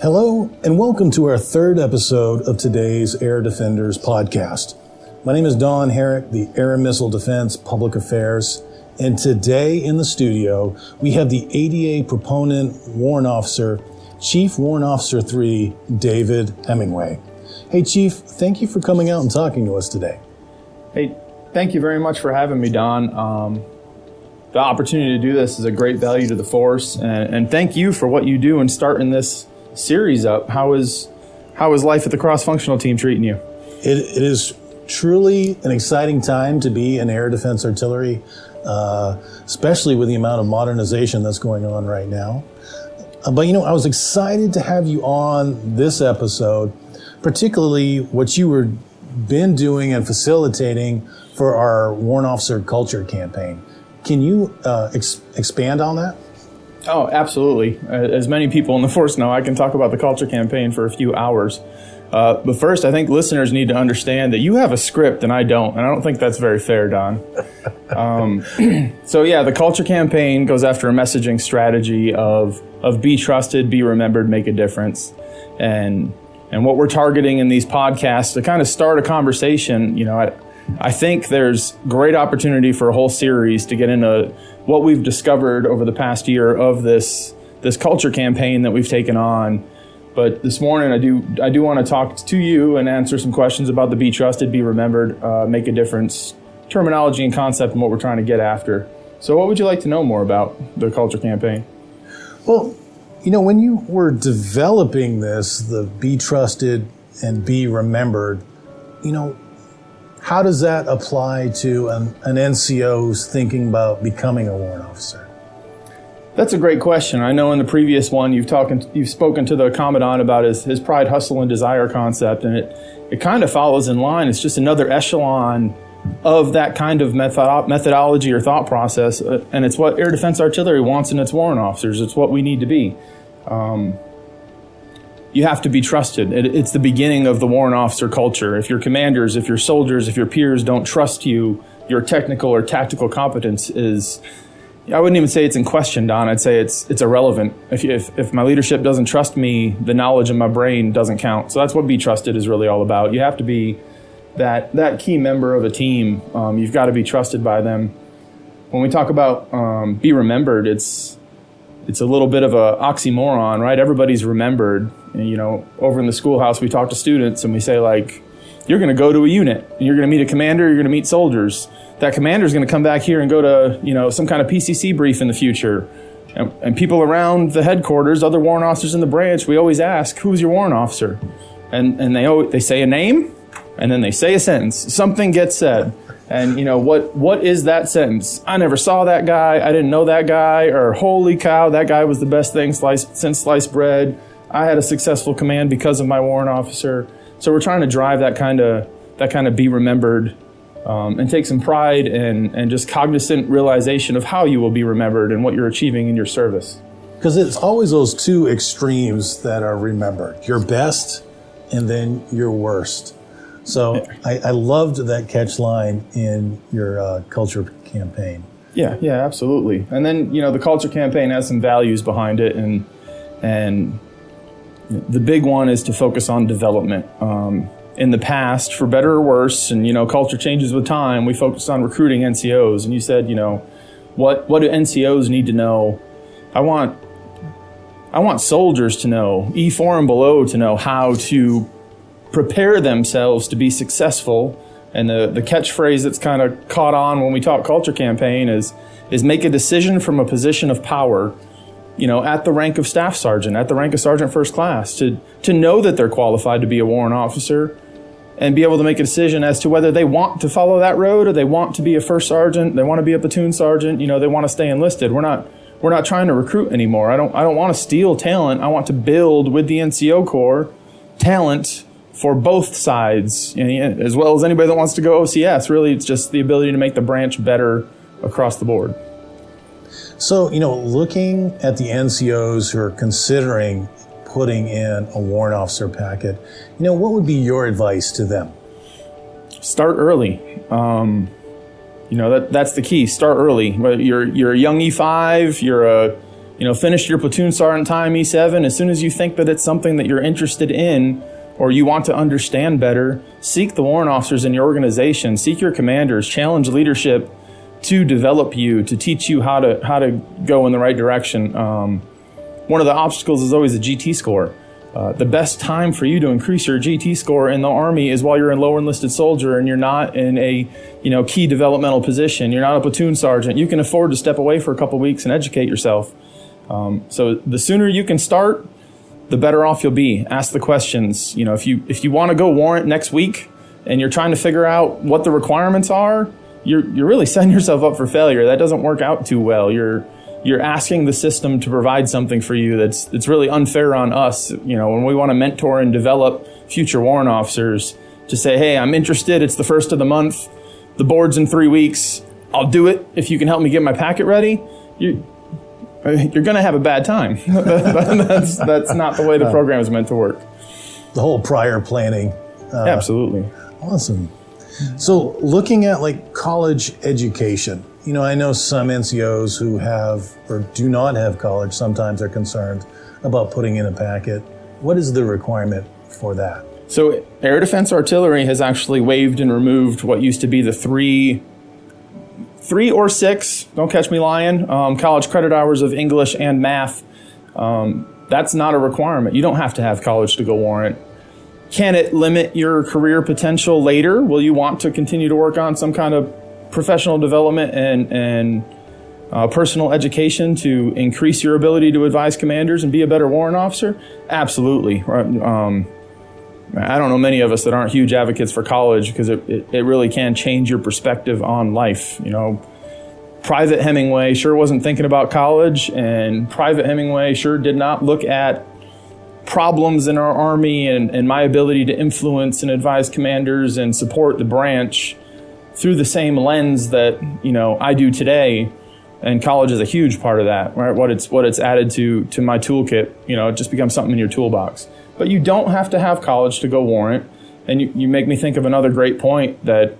Hello, and welcome to our third episode of today's Air Defenders podcast. My name is Don Herrick, the Air and Missile Defense Public Affairs, and today in the studio, we have the ADA Proponent Warrant Officer, Chief Warrant Officer 3, David Hemingway. Hey, Chief, thank you for coming out and talking to us today. Hey, thank you very much for having me, Don. The opportunity to do this is a great value to the force, and thank you for what you do in starting this series up. How is life at the cross-functional team treating you? It is truly an exciting time to be in air defense artillery, especially with the amount of modernization that's going on right now. But I was excited to have you on this episode, particularly what you were been doing and facilitating for our Warrant Officer Culture campaign. Can you expand on that? Oh, absolutely. As many people in the force know, I can talk about the Culture campaign for a few hours. But first, I think listeners need to understand that you have a script and I don't think that's very fair, Don. So yeah, the Culture campaign goes after a messaging strategy of be trusted, be remembered, make a difference. And what we're targeting in these podcasts to kind of start a conversation, I think there's great opportunity for a whole series to get into what we've discovered over the past year of this Culture campaign that we've taken on. But this morning, I do want to talk to you and answer some questions about the be trusted, be remembered, make a difference, terminology and concept and what we're trying to get after. So what would you like to know more about the Culture campaign? Well, when you were developing this, the be trusted and be remembered, how does that apply to an NCO's thinking about becoming a warrant officer? That's a great question. I know in the previous one you've spoken to the Commandant about his pride, hustle, and desire concept, and it kind of follows in line. It's just another echelon of that kind of methodology or thought process, and it's what Air Defense Artillery wants in its warrant officers. It's what we need to be. You have to be trusted. It's the beginning of the warrant officer culture. If your commanders, if your soldiers, if your peers don't trust you, your technical or tactical competence is, I wouldn't even say it's in question, Don. I'd say it's irrelevant. If my leadership doesn't trust me, the knowledge in my brain doesn't count. So that's what be trusted is really all about. You have to be that key member of a team. You've got to be trusted by them. When we talk about be remembered, it's a little bit of a oxymoron, right? Everybody's remembered. And, over in the schoolhouse, we talk to students and we say, you're going to go to a unit. And you're going to meet a commander. You're going to meet soldiers. That commander is going to come back here and go to, some kind of PCC brief in the future. And people around the headquarters, other warrant officers in the branch, we always ask, who's your warrant officer? And they say a name, and then they say a sentence. Something gets said. And, what is that sentence? I never saw that guy. I didn't know that guy. Or, holy cow, that guy was the best thing since sliced bread. I had a successful command because of my warrant officer. So we're trying to drive that kind of be remembered and take some pride and just cognizant realization of how you will be remembered and what you're achieving in your service. Because it's always those two extremes that are remembered. Your best and then your worst. So I loved that catch line in your Culture campaign. Yeah, absolutely. And then, the Culture campaign has some values behind it. And the big one is to focus on development. In the past, for better or worse, and, culture changes with time, we focused on recruiting NCOs. And you said, what do NCOs need to know? I want soldiers to know, E4 and below to know how to prepare themselves to be successful. And the catchphrase that's kind of caught on when we talk Culture campaign is make a decision from a position of power, at the rank of staff sergeant, at the rank of sergeant first class, to know that they're qualified to be a warrant officer and be able to make a decision as to whether they want to follow that road or they want to be a first sergeant, they want to be a platoon sergeant, they want to stay enlisted. We're not trying to recruit anymore. I don't want to steal talent. I want to build with the NCO Corps talent for both sides, as well as anybody that wants to go OCS. Really, it's just the ability to make the branch better across the board. So, looking at the NCOs who are considering putting in a warrant officer packet, what would be your advice to them? Start early. That's the key. Start early. You're a young E5, you're finished your platoon sergeant time, E7, as soon as you think that it's something that you're interested in or you want to understand better, seek the warrant officers in your organization, seek your commanders, challenge leadership to develop you, to teach you how to go in the right direction. One of the obstacles is always the GT score. The best time for you to increase your GT score in the Army is while you're a lower enlisted soldier and you're not in a key developmental position. You're not a platoon sergeant. You can afford to step away for a couple weeks and educate yourself. So the sooner you can start, the better off you'll be. Ask the questions. If you want to go warrant next week and you're trying to figure out what the requirements are, you're really setting yourself up for failure. That doesn't work out too well. You're asking the system to provide something for you that's really unfair on us. When we want to mentor and develop future warrant officers, to say, hey, I'm interested. It's the first of the month. The board's in 3 weeks. I'll do it if you can help me get my packet ready. You're going to have a bad time. That's not the way the program is meant to work. The whole prior planning. Absolutely. Awesome. So looking at college education, I know some NCOs who have or do not have college sometimes are concerned about putting in a packet. What is the requirement for that? So Air Defense Artillery has actually waived and removed what used to be the three or six, don't catch me lying, college credit hours of English and math. That's not a requirement. You don't have to have college to go warrant. Can it limit your career potential later? Will you want to continue to work on some kind of professional development and personal education to increase your ability to advise commanders and be a better warrant officer? Absolutely. I don't know many of us that aren't huge advocates for college because it really can change your perspective on life. Private Hemingway sure wasn't thinking about college, and Private Hemingway sure did not look at problems in our Army and my ability to influence and advise commanders and support the branch through the same lens that I do today. And college is a huge part of that, right? What it's added to my toolkit. It just becomes something in your toolbox. But you don't have to have college to go warrant. And you make me think of another great point, that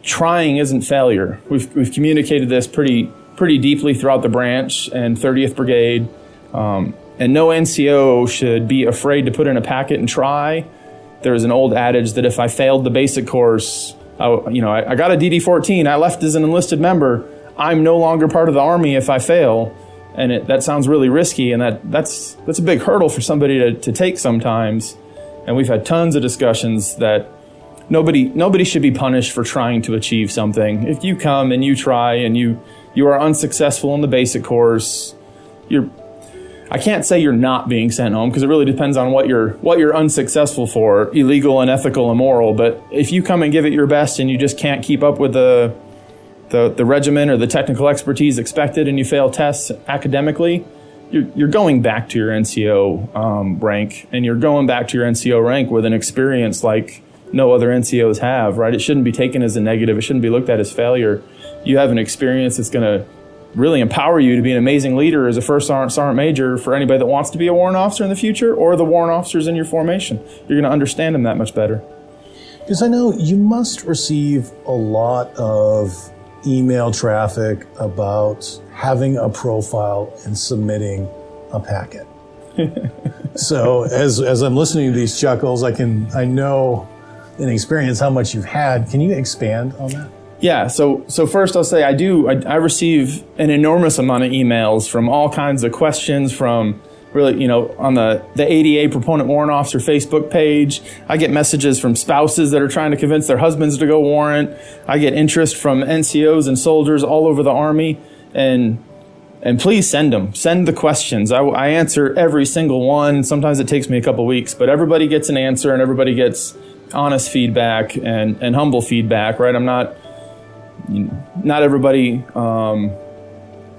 trying isn't failure. We've communicated this pretty deeply throughout the branch and 30th Brigade. And no NCO should be afraid to put in a packet and try. There's an old adage that if I failed the basic course, I got a DD-14, I left as an enlisted member, I'm no longer part of the Army if I fail. And that sounds really risky, and that's a big hurdle for somebody to take sometimes. And we've had tons of discussions that nobody should be punished for trying to achieve something. If you come and you try and you are unsuccessful in the basic course, I can't say you're not being sent home, because it really depends on what you're unsuccessful for, illegal, unethical, immoral. But if you come and give it your best and you just can't keep up with the regimen or the technical expertise expected, and you fail tests academically, you're going back to your NCO rank, and you're going back to your NCO rank with an experience like no other NCOs have, right? It shouldn't be taken as a negative. It shouldn't be looked at as failure. You have an experience that's going to really empower you to be an amazing leader as a first sergeant major for anybody that wants to be a warrant officer in the future, or the warrant officers in your formation. You're going to understand them that much better. Because I know you must receive a lot of email traffic about having a profile and submitting a packet. So as I'm listening to these chuckles, I know in experience how much you've had. Can you expand on that? Yeah, so first I'll say I receive an enormous amount of emails from all kinds of questions, from really, on the ADA Proponent Warrant Officer Facebook page. I get messages from spouses that are trying to convince their husbands to go warrant. I get interest from NCOs and soldiers all over the Army, and please send them. Send the questions. I answer every single one. Sometimes it takes me a couple weeks, but everybody gets an answer, and everybody gets honest feedback and humble feedback, right? Not everybody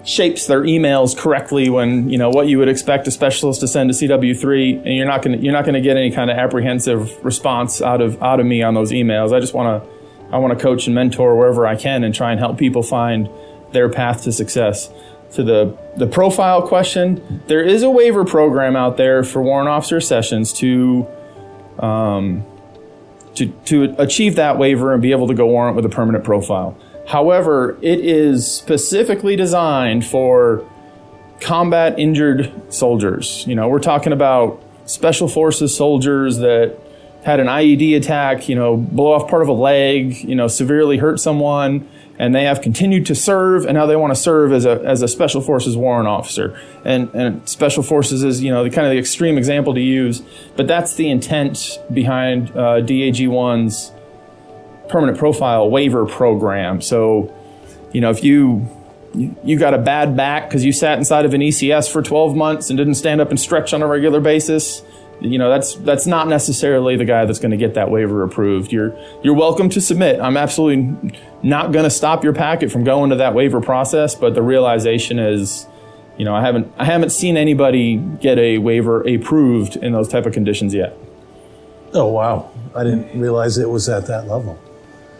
shapes their emails correctly when what you would expect a specialist to send to CW3, and you're not going to get any kind of apprehensive response out of me on those emails. I want to coach and mentor wherever I can and try and help people find their path to success. To the profile question, there is a waiver program out there for warrant officer sessions to achieve that waiver and be able to go warrant with a permanent profile. However, it is specifically designed for combat injured soldiers. We're talking about special forces soldiers that had an IED attack, blow off part of a leg, severely hurt someone, and they have continued to serve, and now they want to serve as a special forces warrant officer. And special forces is, the kind of the extreme example to use, but that's the intent behind DAG1's permanent profile waiver program. So, if you got a bad back because you sat inside of an ECS for 12 months and didn't stand up and stretch on a regular basis, that's not necessarily the guy that's going to get that waiver approved. You're welcome to submit. I'm absolutely not going to stop your packet from going to that waiver process, but the realization is, I haven't seen anybody get a waiver approved in those type of conditions yet. Oh, wow. I didn't realize it was at that level.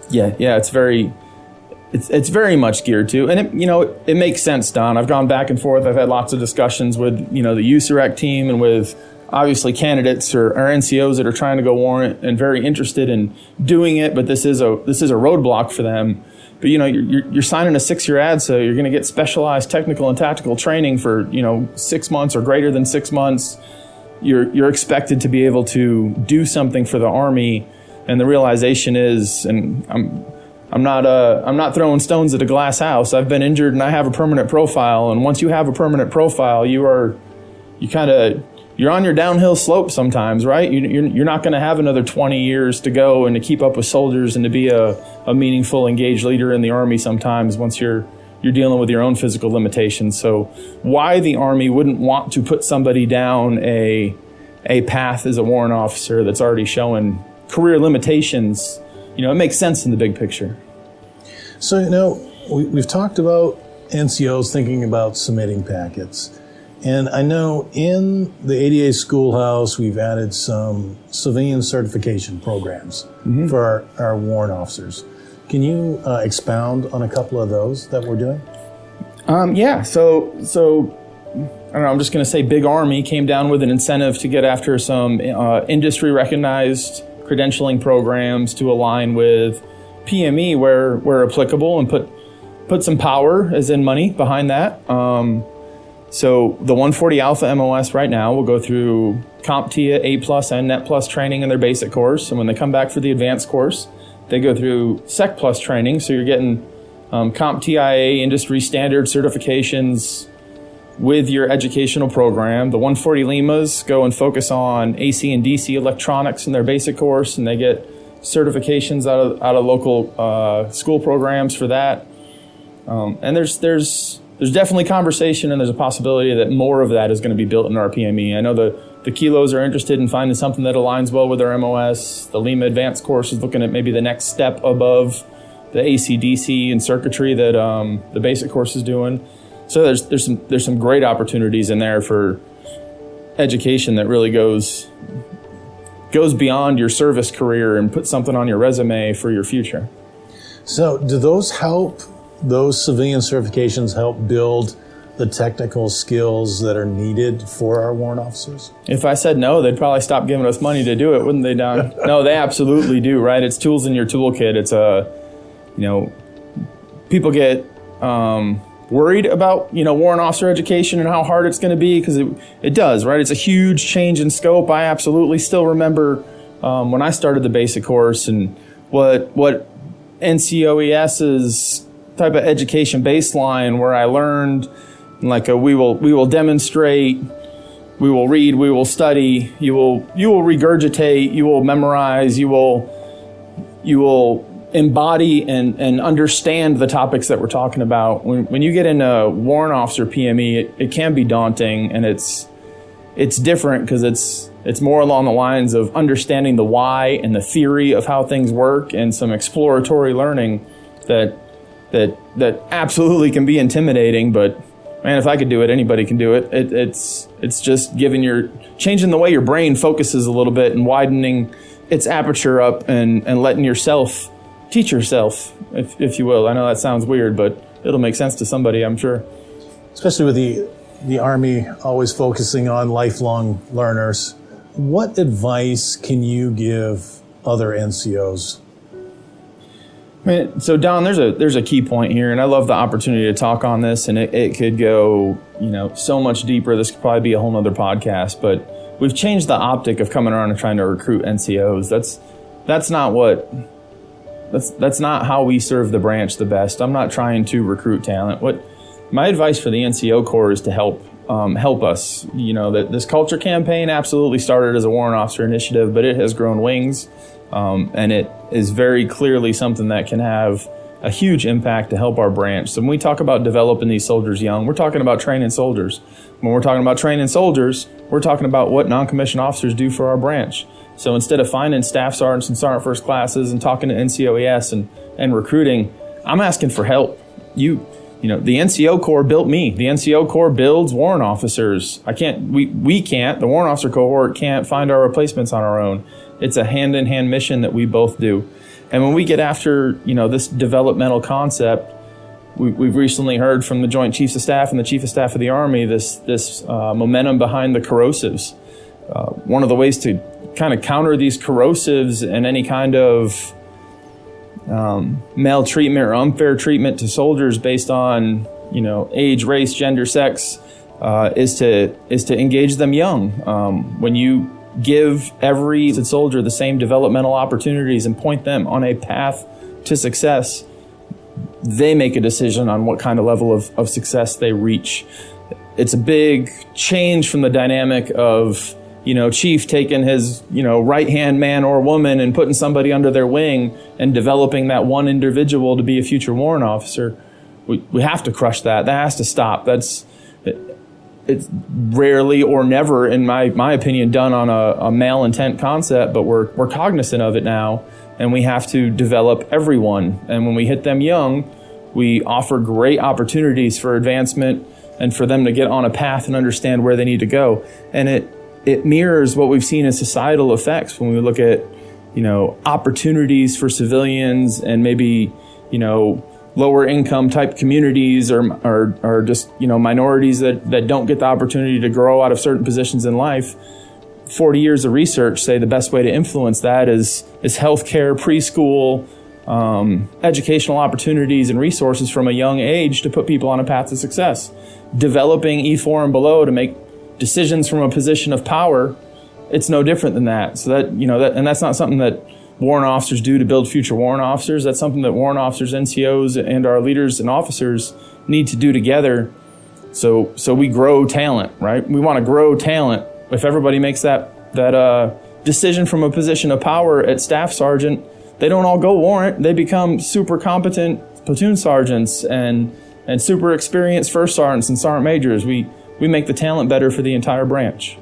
Yeah, it's very much geared to, and it makes sense, Don. I've gone back and forth. I've had lots of discussions with, the USEREC team and with obviously candidates or NCOs that are trying to go warrant and very interested in doing it, but this is a roadblock for them. But you're signing a 6-year ad, so you're going to get specialized technical and tactical training for 6 months or greater than 6 months. You're expected to be able to do something for the Army, and the realization is, and I'm not throwing stones at a glass house. I've been injured and I have a permanent profile, and once you have a permanent profile, you're on your downhill slope sometimes, right? You're not going to have another 20 years to go and to keep up with soldiers and to be a meaningful, engaged leader in the Army sometimes once you're dealing with your own physical limitations. So why the Army wouldn't want to put somebody down a path as a warrant officer that's already showing career limitations, it makes sense in the big picture. So, we've talked about NCOs thinking about submitting packets. And I know in the ADA schoolhouse, we've added some civilian certification programs for our warrant officers. Can you expound on a couple of those that we're doing? Yeah. So I don't know, I'm just going to say Big Army came down with an incentive to get after some industry recognized credentialing programs to align with PME where applicable, and put some power, as in money, behind that. So the 140 Alpha MOS right now will go through CompTIA A+ and Net+ training in their basic course. And when they come back for the advanced course, they go through Sec+ training. So you're getting CompTIA industry standard certifications with your educational program. The 140 Limas go and focus on AC and DC electronics in their basic course, and they get certifications out of local school programs for that. And there's definitely conversation, and there's a possibility that more of that is going to be built in our PME. I know the Kilos are interested in finding something that aligns well with their MOS. The Lima Advanced course is looking at maybe the next step above the AC/DC and circuitry that the basic course is doing. So there's some great opportunities in there for education that really goes beyond your service career and puts something on your resume for your future. So do those civilian certifications help build the technical skills that are needed for our warrant officers? If I said no, they'd probably stop giving us money to do it, wouldn't they, Don? No, they absolutely do, right? It's tools in your toolkit. It's people get worried about, warrant officer education and how hard it's going to be, because it does, right? It's a huge change in scope. I absolutely still remember when I started the basic course and what NCOES's type of education baseline, where I learned we will demonstrate, we will read, we will study, you will regurgitate, you will memorize, you will embody and understand the topics that we're talking about. When you get into warrant officer PME, it can be daunting, and it's different because it's more along the lines of understanding the why and the theory of how things work, and some exploratory learning that absolutely can be intimidating. But man, if I could do it, anybody can do it. It's just changing the way your brain focuses a little bit and widening its aperture up and letting yourself teach yourself, if you will. I know that sounds weird, but it'll make sense to somebody, I'm sure. Especially with the Army always focusing on lifelong learners. What advice can you give other NCOs? So Don, there's a key point here, and I love the opportunity to talk on this, and it could go, so much deeper. This could probably be a whole nother podcast, but we've changed the optic of coming around and trying to recruit NCOs. That's not how we serve the branch the best. I'm not trying to recruit talent. My advice for the NCO Corps is to help us. That this culture campaign absolutely started as a warrant officer initiative, but it has grown wings. And it is very clearly something that can have a huge impact to help our branch. So when we talk about developing these soldiers young, we're talking about training soldiers. When we're talking about training soldiers, we're talking about what non-commissioned officers do for our branch. So instead of finding staff sergeants and sergeant first classes and talking to NCOES and recruiting, I'm asking for help. The NCO Corps built me. The NCO Corps builds warrant officers. We can't, the warrant officer cohort can't find our replacements on our own. It's a hand-in-hand mission that we both do. And when we get after, this developmental concept, we've recently heard from the Joint Chiefs of Staff and the Chief of Staff of the Army, this momentum behind the corrosives. One of the ways to kind of counter these corrosives and any kind of maltreatment or unfair treatment to soldiers based on, age, race, gender, sex, is to engage them young. When you give every soldier the same developmental opportunities and point them on a path to success, they make a decision on what kind of level of success they reach. It's a big change from the dynamic of, chief taking his, right-hand man or woman and putting somebody under their wing and developing that one individual to be a future warrant officer. We have to crush that. That has to stop. It's rarely or never, in my opinion, done on a male intent concept, but we're cognizant of it now, and we have to develop everyone. And when we hit them young, we offer great opportunities for advancement and for them to get on a path and understand where they need to go. And it mirrors what we've seen as societal effects when we look at, opportunities for civilians and maybe, lower income type communities or just, minorities that don't get the opportunity to grow out of certain positions in life. 40 years of research say the best way to influence that is healthcare, preschool, educational opportunities and resources from a young age to put people on a path to success. Developing E4 and below to make decisions from a position of power, it's no different than that. So that, and that's not something that warrant officers do to build future warrant officers. That's something that warrant officers, NCOs, and our leaders and officers need to do together. So we grow talent, right? We want to grow talent. If everybody makes that decision from a position of power at staff sergeant, they don't all go warrant. They become super competent platoon sergeants and super experienced first sergeants and sergeant majors. We make the talent better for the entire branch.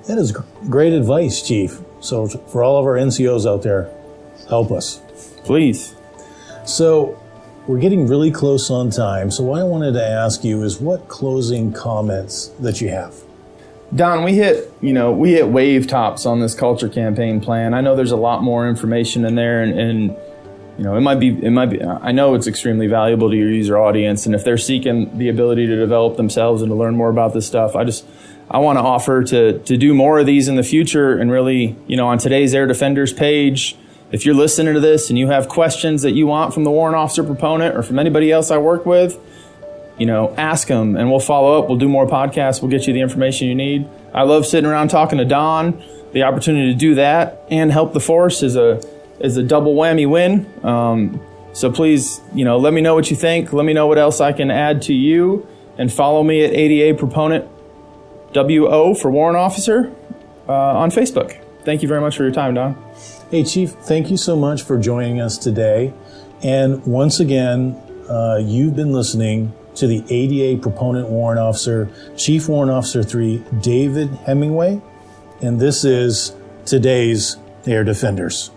That is great advice, Chief. So for all of our NCOs out there, help us. Please. So we're getting really close on time. So what I wanted to ask you is what closing comments that you have? Don, we hit wave tops on this culture campaign plan. I know there's a lot more information in there and it might be, I know it's extremely valuable to your user audience. And if they're seeking the ability to develop themselves and to learn more about this stuff, I want to offer to do more of these in the future. And really, on today's Air Defenders page, if you're listening to this and you have questions that you want from the Warrant Officer Proponent or from anybody else I work with, ask them and we'll follow up. We'll do more podcasts. We'll get you the information you need. I love sitting around talking to Don. The opportunity to do that and help the force is a double whammy win. So please, let me know what you think. Let me know what else I can add to you and follow me at ADA Proponent WO for Warrant Officer on Facebook. Thank you very much for your time, Don. Hey, Chief, thank you so much for joining us today. And once again, you've been listening to the ADA Proponent Warrant Officer, Chief Warrant Officer 3, David Hemingway. And this is today's Air Defenders.